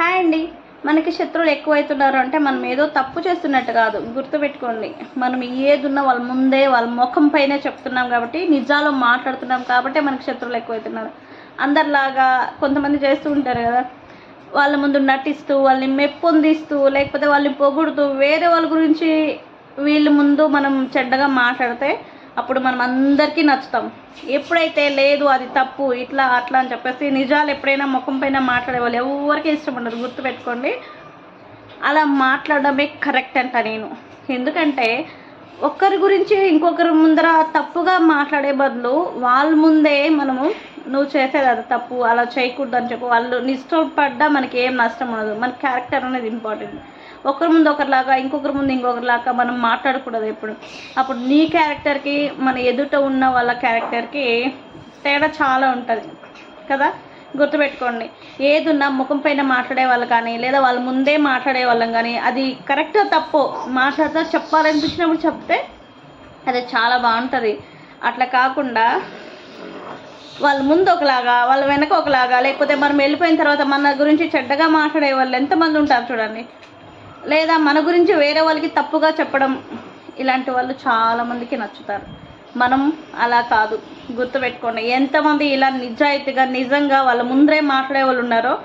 Hi అండి. మనకి శత్రువులు ఎక్కువైతున్నారు అంటే మనం ఏదో తప్పు చేస్తున్నట్టు కాదు, గుర్తుపెట్టుకోండి. మనం ఏదున్నా వాళ్ళ ముందే వాళ్ళ ముఖం పైనే చెప్తున్నాం కాబట్టి, నిజాలు మాట్లాడుతున్నాం కాబట్టి మనకి శత్రువులు ఎక్కువైతున్నారు. అందరిలాగా కొంతమంది చేస్తూ ఉంటారు కదా, వాళ్ళ ముందు నటిస్తూ వాళ్ళని మెప్పొందిస్తూ లేకపోతే వాళ్ళని పొగుడుతూ వేరే వాళ్ళ గురించి వీళ్ళ ముందు మనం చెడ్డగా మాట్లాడితే అప్పుడు మనం అందరికీ నచ్చుతాం. ఎప్పుడైతే లేదు అది తప్పు ఇట్లా అట్లా అని చెప్పేసి నిజాలు ఎప్పుడైనా ముఖం పైన మాట్లాడే వాళ్ళు ఎవరికి ఇష్టం ఉండదు, గుర్తుపెట్టుకోండి. అలా మాట్లాడడమే కరెక్ట్ అంట నేను. ఎందుకంటే ఒక్కరి గురించి ఇంకొకరి ముందర తప్పుగా మాట్లాడే బదులు వాళ్ళ ముందే మనము నువ్వు చేసేది అది తప్పు, అలా చేయకూడదు అని చెప్పి వాళ్ళు ఇష్టపడ్డా మనకి ఏం నష్టం ఉండదు. మన క్యారెక్టర్ అనేది ఇంపార్టెంట్. ఒకరి ముందు ఒకరిలాగా ఇంకొకరి ముందు ఇంకొకరిలాగా మనం మాట్లాడకూడదు ఎప్పుడు. అప్పుడు నీ క్యారెక్టర్కి మన ఎదుట ఉన్న వాళ్ళ క్యారెక్టర్కి తేడా చాలా ఉంటుంది కదా, గుర్తుపెట్టుకోండి. ఏదున్నా ముఖం పైన మాట్లాడే వాళ్ళు కానీ లేదా వాళ్ళ ముందే మాట్లాడే వాళ్ళం కానీ అది కరెక్ట్గా తప్పు మాట్లాడితే చెప్పాలనిపించినప్పుడు చెప్తే అది చాలా బాగుంటుంది. అట్లా కాకుండా వాళ్ళ ముందు ఒకలాగా వాళ్ళ వెనక ఒకలాగా లేకపోతే మనం వెళ్ళిపోయిన తర్వాత మన గురించి చెడ్డగా మాట్లాడే వాళ్ళు ఎంతమంది ఉంటారు చూడండి. లేదా మన గురించి వేరే వాళ్ళకి తప్పుగా చెప్పడం, ఇలాంటి వాళ్ళు చాలామందికి నచ్చుతారు. మనం అలా కాదు, గుర్తుపెట్టుకోండి. ఎంతమంది ఇలా నిజాయితీగా నిజంగా వాళ్ళ ముందరే మాట్లాడే వాళ్ళు ఉన్నారో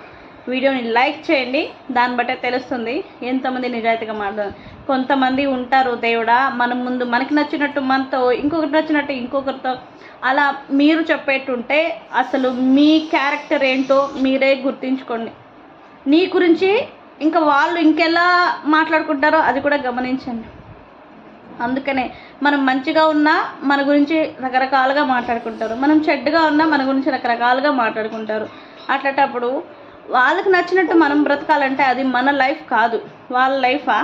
వీడియోని లైక్ చేయండి, దాన్ని బట్టే తెలుస్తుంది ఎంతమంది నిజాయితీగా మాట్లాడారు. కొంతమంది ఉంటారు దేవుడా మన ముందు మనకి నచ్చినట్టు మనతో ఇంకొకటి నచ్చినట్టు ఇంకొకరితో అలా మీరు చెప్పేట్టుంటే అసలు మీ క్యారెక్టర్ ఏంటో మీరే గుర్తించుకోండి. నీ గురించి ఇంకా వాళ్ళు ఇంకెలా మాట్లాడుకుంటారో అది కూడా గమనించండి. అందుకనే మనం మంచిగా ఉన్నా మన గురించి రకరకాలుగా మాట్లాడుకుంటారు, మనం చెడ్డగా ఉన్నా మన గురించి రకరకాలుగా మాట్లాడుకుంటారు. అట్లాంటప్పుడు వాళ్ళకి నచ్చినట్టు మనం బ్రతకాలంటే అది మన లైఫ్ కాదు, వాళ్ళ లైఫా.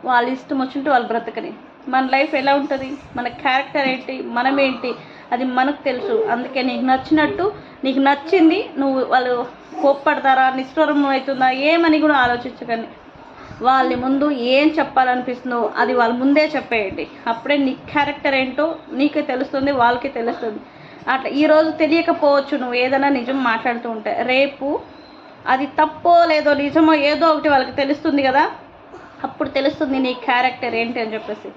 వాళ్ళ ఇష్టం వచ్చినట్టు వాళ్ళు బ్రతకని. మన లైఫ్ ఎలా ఉంటుంది, మన క్యారెక్టర్ ఏంటి, మనం ఏంటి అది మనకు తెలుసు. అందుకే నీకు నచ్చినట్టు నీకు నచ్చింది నువ్వు, వాళ్ళు కోప్పడతారా నిష్ఠూరం అవుతుందా ఏమని కూడా ఆలోచించకండి. వాళ్ళ ముందు ఏం చెప్పాలనిపిస్తుందో అది వాళ్ళ ముందే చెప్పేయండి. అప్పుడే నీ క్యారెక్టర్ ఏంటో నీకే తెలుస్తుంది, వాళ్ళకి తెలుస్తుంది. అట్లా ఈరోజు తెలియకపోవచ్చు నువ్వు ఏదైనా నిజం మాట్లాడుతూ ఉంటే, రేపు అది తప్పో లేదో నిజమో ఏదో ఒకటి వాళ్ళకి తెలుస్తుంది కదా, అప్పుడు తెలుస్తుంది నీ క్యారెక్టర్ ఏంటి అని చెప్పేసి.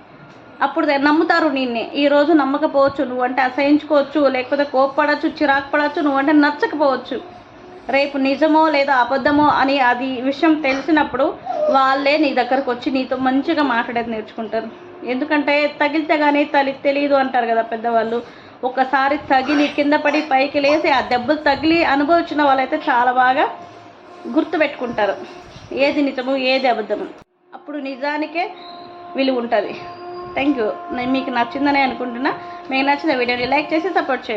అప్పుడు నమ్ముతారు నిన్నే. ఈరోజు నమ్మకపోవచ్చు, నువ్వంటే అసహించుకోవచ్చు, లేకపోతే కోప్పడచ్చు, చిరాకు పడవచ్చు, నువ్వంటే నచ్చకపోవచ్చు. రేపు నిజమో లేదా అబద్ధమో అని అది విషయం తెలిసినప్పుడు వాళ్ళే నీ దగ్గరకు వచ్చి నీతో మంచిగా మాట్లాడేది నేర్చుకుంటారు. ఎందుకంటే తగిలితే కానీ తెలియదు అంటారు కదా పెద్దవాళ్ళు. ఒకసారి తగిలి కింద పడి పైకి లేసి ఆ దెబ్బలు తగిలి అనుభవించిన వాళ్ళైతే చాలా బాగా గుర్తుపెట్టుకుంటారు ఏది నిజము ఏది అబద్ధము. అప్పుడు నిజానికే విలువ ఉంటుంది. Thank you. నేను మీకు నచ్చిందని అనుకుంటున్నా. మీకు నచ్చిన వీడియోని లైక్ చేసి సపోర్ట్ చేయండి.